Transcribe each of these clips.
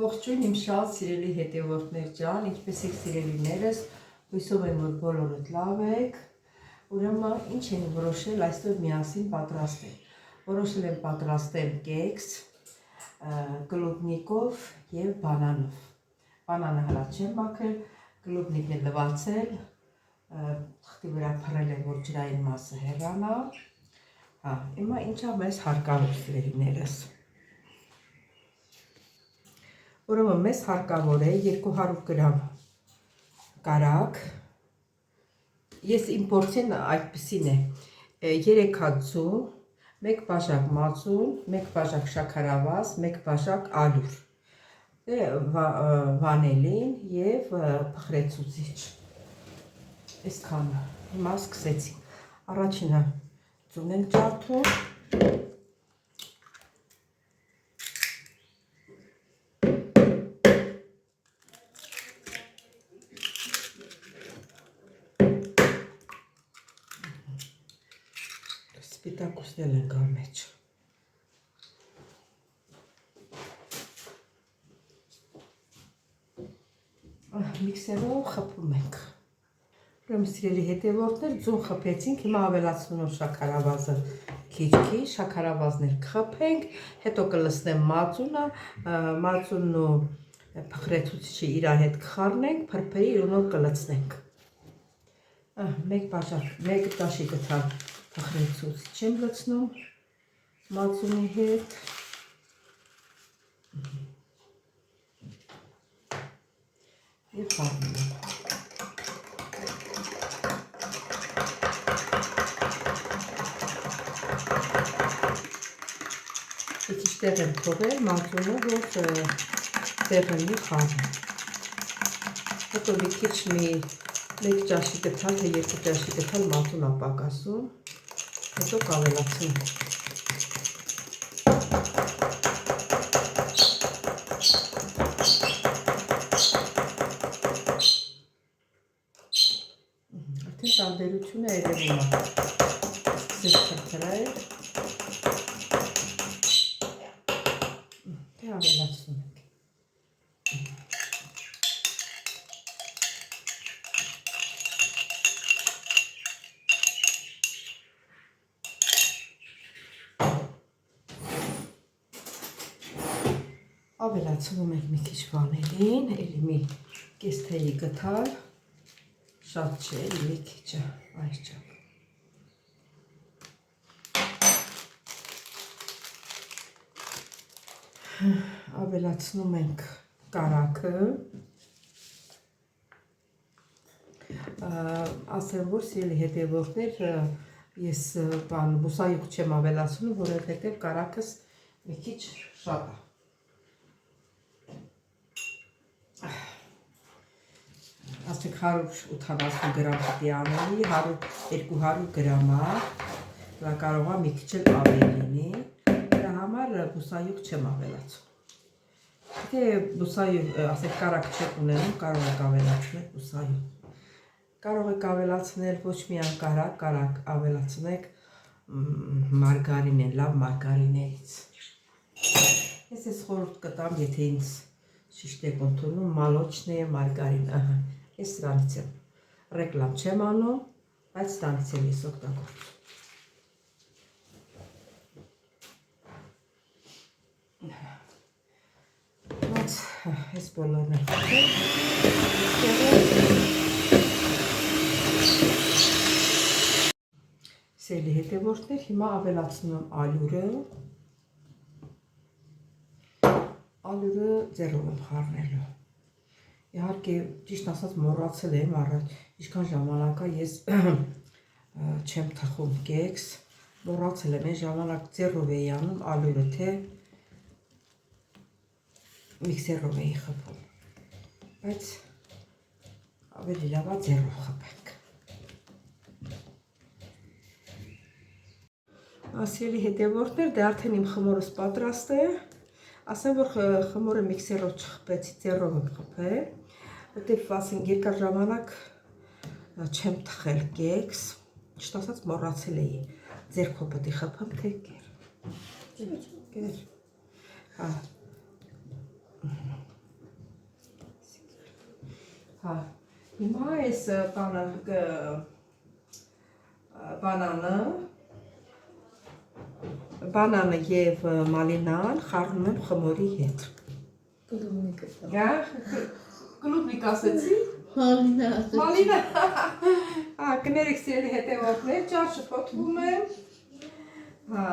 Ողջույն իմ շատ սիրելի հետևորդներ ջան, ինչպես եք սիրելիներս, հույսով եմ, որ բոլորդ լավ եք։ Ուրեմն ինչ եմ որոշել այսօր միասին պատրաստել։ Որոշել եմ պատրաստել կեքս կլուբնիկով եւ բանանով։ Բանանը հլա չեմ մաքրել, կլուբնիկն է լվացել, թղթի վրա փռել եմ, որ ջրային մասը հեռանա։ Հիմա ինչա մեզ հարկավոր սիրելիներս։ Ուրեմն մեզ հարկավոր է 200 գրամ կարագ, ես իմ պորցիան այդպիսին է, 3 հատ ձու, 1 բաժակ մածուն, 1 բաժակ շաքարավազ, 1 բաժակ ալյուր, վանելին և փխրեցուցիչ, այսքանը, հիմա սկսեցինք, առաջինը ձուն ենք ջարդում, սպիտակուցնել ենք ամեջ, միքսերով խփում ենք, ուրեմն սիրելի հետևորդներ, ձուն խփեցինք, հիմա ավելացնում եմ շաքարավազը քիչ-քիչ, շաքարավազներ կխփենք, հետո կլցնեմ մածունը, մածունն ու փխրեցուցիչը իրար հետ կխառնենք, փրփրի ու նոր կլցնենք, մեկ տաշի գթալ փխրեցուցիչ եմ լցնում մածունի հետ, և խառնում եմ։ Քիչ տեղ եմ թողել մածունը, որ տեղնի խառնում։ Հետո մի քիչ մեկ ճաշի գթալ, թե 2 ճաշի գթալ մածուն ապակասում, հետո կավելացնում։ Արդեն տարբերությունը երևում է, սկսեց թրթրել, թե ավելացնում ենք։ Ավելացնում ենք մի քիչ վանելին, էլի մի կես թեյի գթալ, շատ չէ, մի քիչ է, այս չափ։ Ավելացնում ենք կարագը, ասեմ, որ սիրելի հետևորդներ, ես բուսայուղ չեմ ավելացնում, որովհետև կարագս մի քիչ շատ է։ Ասենք 180 գրամ պիտի անելի, 200 գրամ է, դա կարող է մի քիչ էլ ավելի լինի, դրա համար բուսայուղ չեմ ավելացում։ Եթե բուսայուղ, ասենք կարագ չեք ունենում, կարող եք ավելացնել բուսայուղ։ Կարող եք ավելացնել ոչ միայն կարագ ավելացնեք մարգարին, լավ մարգարիներից։ Ես ես խորհուրդ կտամ, եթե ինձ ճիշտ եք ընդունում, մալոչնի մարգարին, ես սրանից եմ, ռեկլամ չեմ անում, բայց սրանից եմ ես օգտագործում։ Ես բոլորն եմ խփել, սիրելի հետևորդներ, հիմա ավելացնում եմ ալյուրը ձեռով եմ խառնելու։ Իհարկե, ճիշտ ասած մոռացել եմ առաջ, ինչքան ժամանակա ես չեմ թխում կեքս, մոռացել եմ, այն ժամանակ ձեռով էի անում ալյուրը, թե միքսերով էի խփում, բայց ավելի լավ է ձեռով խփենք։ Սիրելի հետևորդներ, դե արդեն իմ խմորս պատրաստ է, ասեմ, որ խմորը միքսերով չխփեցի, ձեռով եմ խփել, որտեղ ասենք երկար ժամանակ չեմ թխել կեքս, ճիշտ ասած մոռացել էի, ձեռքով պետք է խփեմ, թե կեր։ Հա, հիմա այս բանանը և մալինան խառնում եմ խմորի հետ։ Կլուբնիկ ասեցի։ Մալինա։ Կներեք սիրելի հետևորդներ, ճար շփոթվում եմ։ Հա։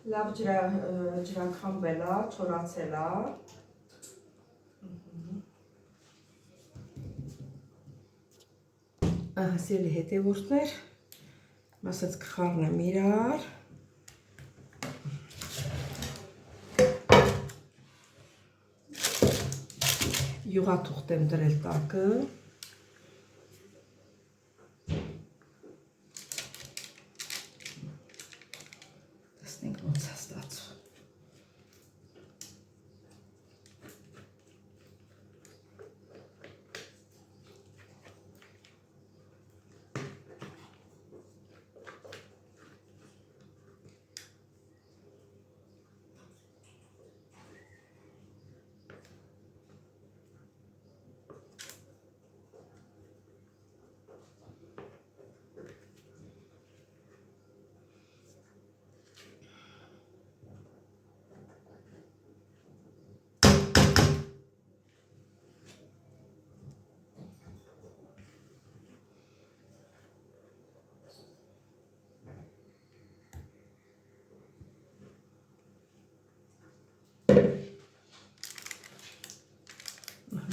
Լավ ջրանքամվել է, չորացել է։ Սիրելի հետևորդներ, ասած կխառնեմ իրար։ Յուղաթուղթ եմ դրել տակը։ Տեսնենք ոնց է ստացվում։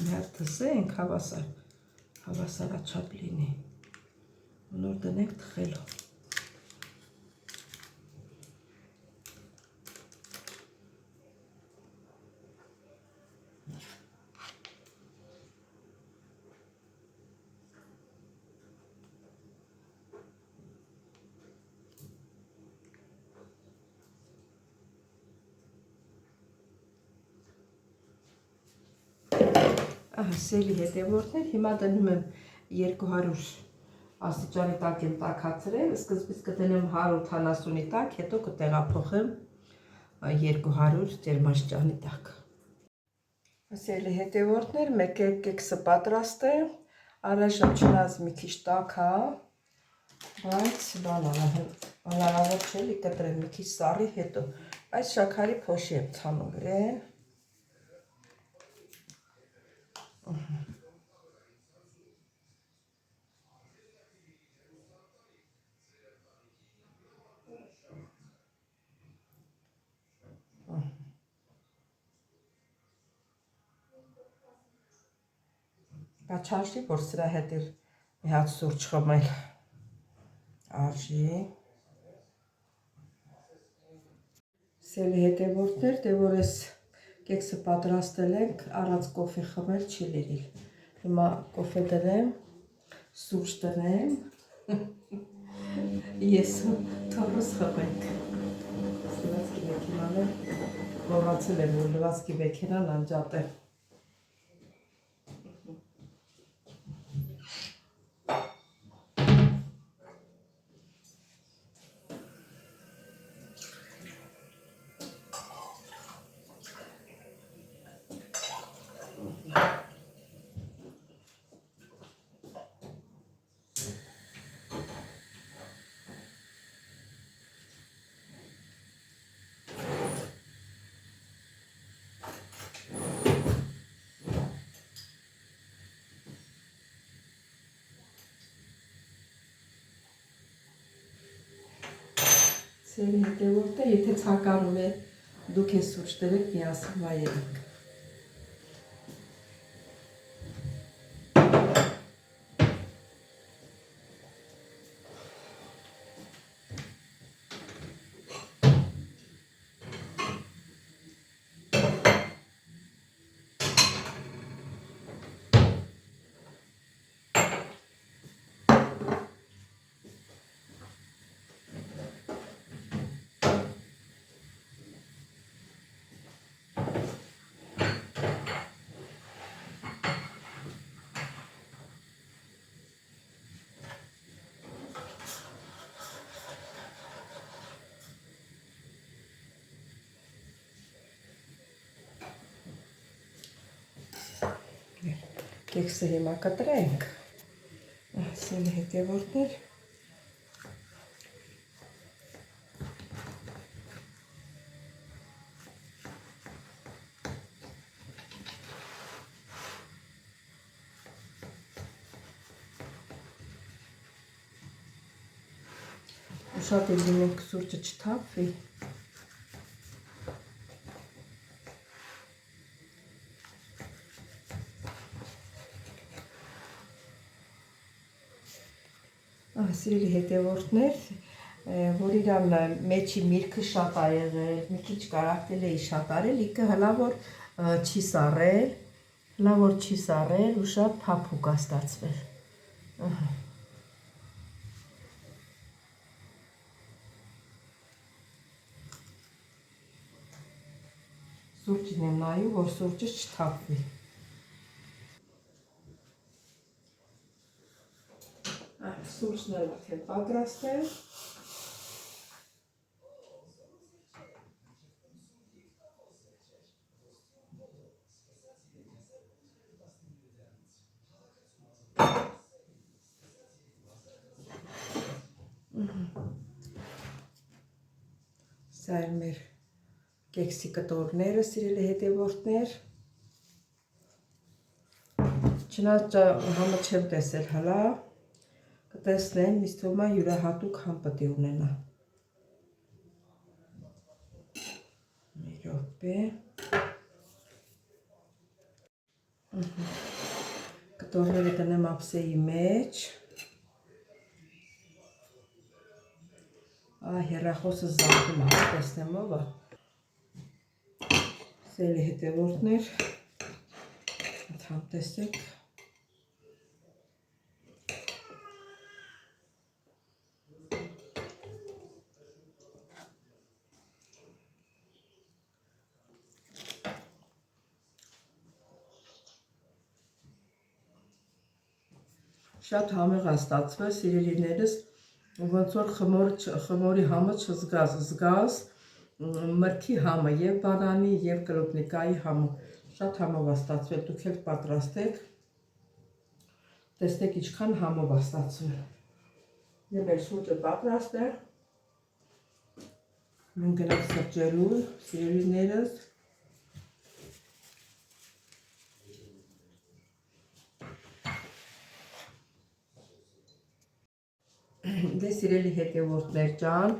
Մեր թսենք հավասարաչափ լինի, նոր դնենք թխելով։ Սիրելի հետևորդներ, հիմա դնում եմ 200 աստիճանի տակ եմ տաքացրել, սկզբից կդնեմ 180-ի տակ, հետո կտեղափոխեմ 200 ջերմաստիճանի տակ։ Սիրելի հետևորդներ, մեկ կեքսը պատրաստ է, առայժմ չնայած մի քիչ տաք է, բայց հնարավոր չէ լի կտրեմ մի քիչ սառի հետո, այս շաքարի փոշի եմ ցանում գրեն։ Դա չարժի, որ սրա հետ էլ մի հատ սուրճ խմել, արժի։ Սիրելի հետևորդներ, դե որ ես կեքսը պատրաստել ենք, առանց կոֆե խմել չի լինի։ Հիմա կոֆե դնեմ, սուրճ դնեմ, ես թորս խմենք։ Լվացքի մեքենան է, մոռացել եմ, որ լվացքի մեքենան անջատ է։ Սիրելի հետևորդներ, եթե ցանկանում եք դուք ես սուրճ դրեք, միասին վայելեք։ Կեքսը հիմա կտրենք։ Ասել հետևորդներ։ Շատ էլ դիմենք սուրճը չթափվի։ Սիրելի հետևորդներ, որ իրան մեջի միրգը շատ ա եղել, մի քիչ կարակտել էի շատ արել, իքը հլա որ չի սառել ու շատ փափուկ ա ստացվել։ Սուրճին եմ նայում, որ սուրճը չթափվի։ Սուրճն էլ արդեն պատրաստ է։ Սա էլ մեր կեքսի կտորները, սիրելի հետևորդներ։ Չնայած համը չեմ տեսել հլա, կտեսնեն, ինձ թվում է յուրահատուկ համ պետք է ունենա։ Մի րոպե։ Կտորները տնեմ ափսեի մեջ։ Հեռախոսը զանգում է, տեսնեմ ով է։ Սիրելի հետևորդներ, համ տեսեք։ Շատ համեղ է ստացվել, սիրելիներս, ոնց որ խմորի համը չզգաս, զգաս մրգի համը և բանանի և կլոպնիկայի համը, շատ համով է ստացվել, դուք էլ պատրաստեք, տեսնեք ինչքան համով է ստացվել։ Եվ մեր սուրճը պատրաստ է, մենք գնանք սրճելու, սիրելիներս։ Դե սիրելի հետևորդներ ջան,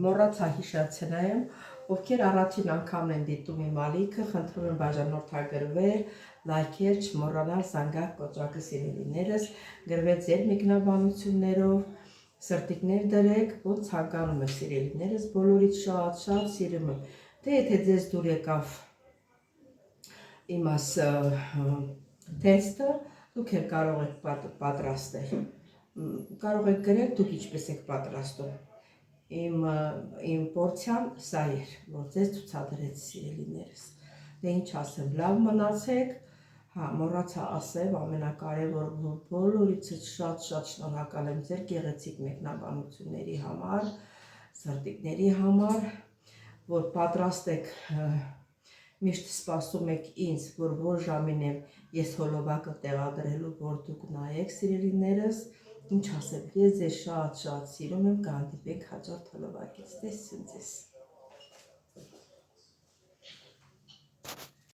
մոռացա հիշեցնեմ, ովքեր առաջին անգամն են դիտում իմ ալիքը, խնդրում եմ բաժանորդագրվել, լայքել, չմոռանալ զանգակ կոճակը սիրելիներս, գրվել ձեր մեկնաբանություններով, սրտիկներ դրեք, որ ցանկանում եք սիրելիներս, բոլորից շատ սիրում եմ։ Դե եթե ձեզ դուր եկավ իմաս թեստը, դուք էլ կարող եք պատրաստել։ Կարող եք գրել, դուք ինչպես եք պատրաստում։ Իմ պորցիան սա էր, որ ձեզ ցուցադրեց սիրելիներս։ Դե ինչ ասեմ, լավ մնացեք, մոռացա ասել, ամենակարևոր, որ բոլորիցս շատ շնորհակալ եմ ձեր գեղեցիկ մեկնաբանությունների համար, սրտիկների համար, որ պատրաստ եք, միշտ սպասում եք ինձ, որ ժամին եմ ես հոլովակը տեղադրելու, որ դուք նայեք սիրելիներս, ինչ ասեմ, ես ձեզ շատ սիրում եմ, կհանդիպենք հաջորդ հոլովակից, տեսություն ձեզ։